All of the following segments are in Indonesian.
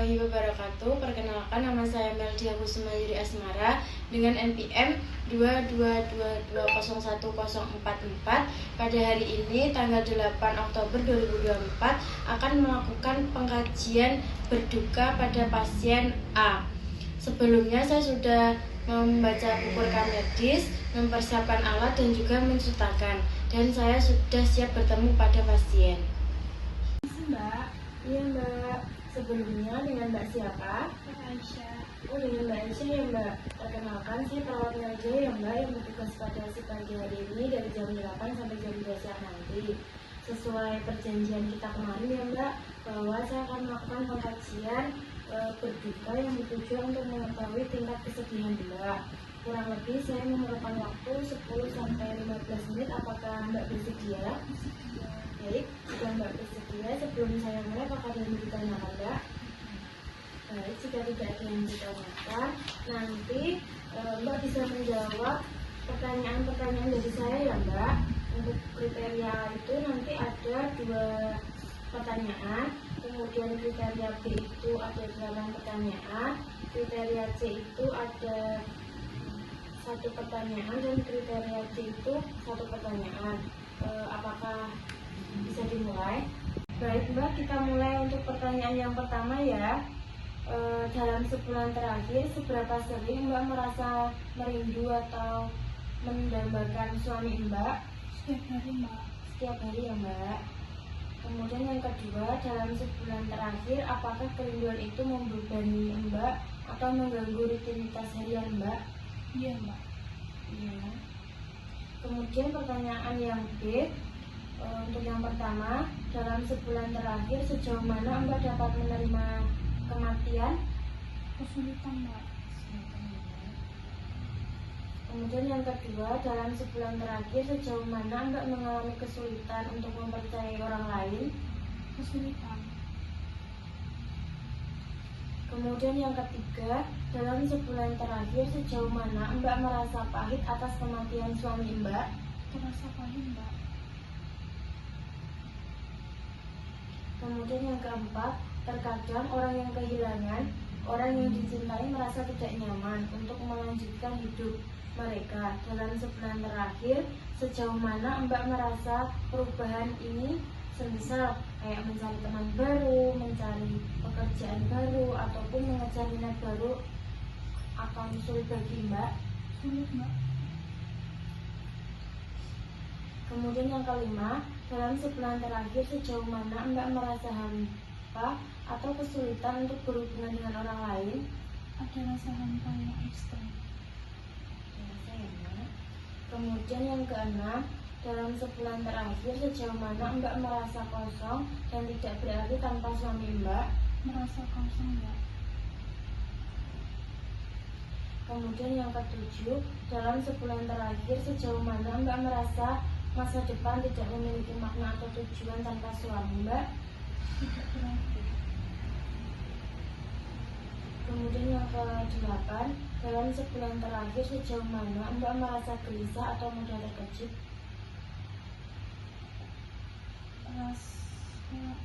warahmatullahi wabarakatuh. Perkenalkan, nama saya Meldia Kusmayuri Asmara dengan NPM 222201044. Pada hari ini tanggal 8 Oktober 2024 akan melakukan pengkajian berduka pada pasien A. Sebelumnya saya sudah membaca buku rekam medis, mempersiapkan alat dan juga menceritakan, dan saya sudah siap bertemu pada pasien. Mbak, iya Mbak. Sebelumnya dengan Mbak siapa? Mbak Aisyah. Oh, dengan Mbak Aisyah ya Mbak. Perkenalkan, saya perawat Melja ya Mbak, yang bertugas pada si pagi hari ini dari jam 8 sampai jam 2 siang nanti. Sesuai perjanjian kita kemarin ya Mbak, bahwa saya akan melakukan pengkajian berduka yang bertujuan untuk mengetahui tingkat kesedihan Mbak. Kurang lebih saya memerlukan waktu 10-15 menit. Apakah Mbak bersedia? Baik, jika Mbak bersedia, sebelum saya mulai, apakah ada yang ditanyakan Mbak? Baik, jika tidak ada yang ditanyakan, nanti Mbak bisa menjawab pertanyaan-pertanyaan dari saya ya Mbak. Untuk kriteria itu nanti ada 2 pertanyaan, kemudian kriteria B itu ada 8 pertanyaan, kriteria C itu ada 1 pertanyaan, dan kriteria D itu 1 pertanyaan. Apakah bisa dimulai? Baik Mbak, kita mulai untuk pertanyaan yang pertama ya. Dalam sebulan terakhir, seberapa sering Mbak merasa merindu atau mendambakan suami Mbak? Setiap hari Mbak. Setiap hari ya Mbak. Kemudian yang kedua, dalam sebulan terakhir, apakah kerinduan itu membebani Mbak atau mengganggu rutinitas harian Mbak? Iya Mbak. Iya. Kemudian pertanyaan yang B, untuk yang pertama, dalam sebulan terakhir sejauh mana Mbak dapat menerima kematian? Kesulitan Mbak. Kemudian yang kedua, dalam sebulan terakhir sejauh mana Mbak mengalami kesulitan untuk mempercayai orang lain? Kesulitan. Kemudian yang ketiga, dalam sebulan terakhir sejauh mana Mbak merasa pahit atas kematian suami Mbak? Terasa pahit Mbak. Kemudian yang keempat, terkadang orang yang kehilangan, orang yang dicintai merasa tidak nyaman untuk melanjutkan hidup mereka. Dalam sebulan terakhir, sejauh mana Mbak merasa perubahan ini, semisal kayak mencari teman baru, mencari pekerjaan baru, ataupun mengejar minat baru, akan sulit bagi Mbak? Sulit Mbak. Kemudian yang kelima, dalam sebulan terakhir sejauh mana Mbak merasa hampa atau kesulitan untuk berhubungan dengan orang lain? Ada rasa hampa yang ekstrem. Kemudian yang keenam, dalam sebulan terakhir sejauh mana Mbak merasa kosong dan tidak berarti tanpa suami Mbak? Merasa kosong Mbak. Kemudian yang ketujuh, dalam sebulan terakhir sejauh mana Mbak merasa masa depan tidak memiliki makna atau tujuan tanpa suami Mbak? Tidak berarti. Kemudian yang ke-8, dalam sebulan terakhir sejauh mana Mbak merasa gelisah atau mudah terkejut?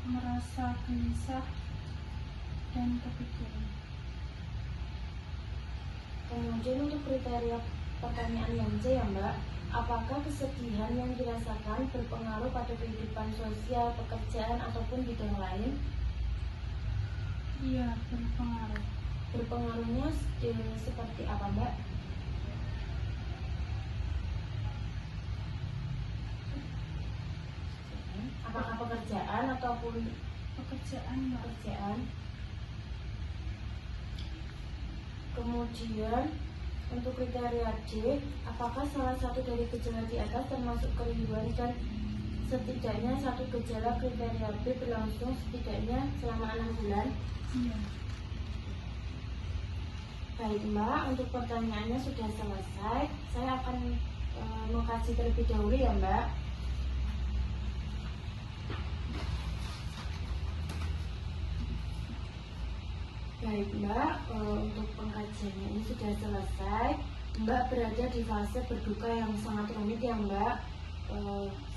Merasa gelisah dan kepikiran. Kemudian untuk kriteria pertanyaan yang C ya Mbak, apakah kesedihan yang dirasakan berpengaruh pada kehidupan sosial, pekerjaan, ataupun bidang lain? Iya, berpengaruh. Berpengaruhnya seperti apa Mbak? Apakah pekerjaan ataupun Pekerjaan Mbak. pekerjaan? Kemudian untuk kriteria D, apakah salah satu dari gejala di atas termasuk kerinduan dan setidaknya 1 gejala kriteria B berlangsung setidaknya selama 6 bulan? Iya. Baik Mbak, untuk pertanyaannya sudah selesai. Saya akan mengkaji terlebih dahulu ya Mbak. Baik Mbak, untuk pengkajiannya ini sudah selesai. Mbak berada di fase berduka yang sangat rumit ya Mbak.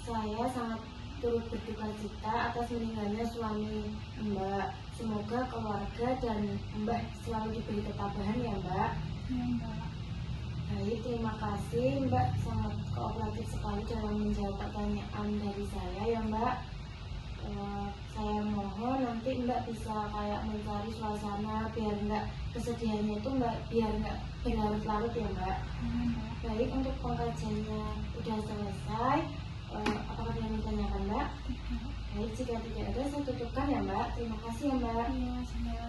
Saya sangat turut berduka cita atas meninggalnya suami Mbak. Semoga keluarga dan Mbak selalu diberi ketabahan ya Mbak. Ya Mbak. Baik, terima kasih Mbak, sangat kooperatif sekali dalam menjawab pertanyaan dari saya ya Mbak. Saya mohon nanti Mbak bisa kayak mencari suasana biar nggak kesedihannya itu biar nggak berlarut-larut ya Mbak. Ya Mbak. Baik, untuk pengkajiannya udah selesai. Apakah ada yang ditanyakan Mbak? Tidak. Baik, jika tidak ada saya tutupkan ya Mbak. Terima kasih ya Mbak. Iya, saya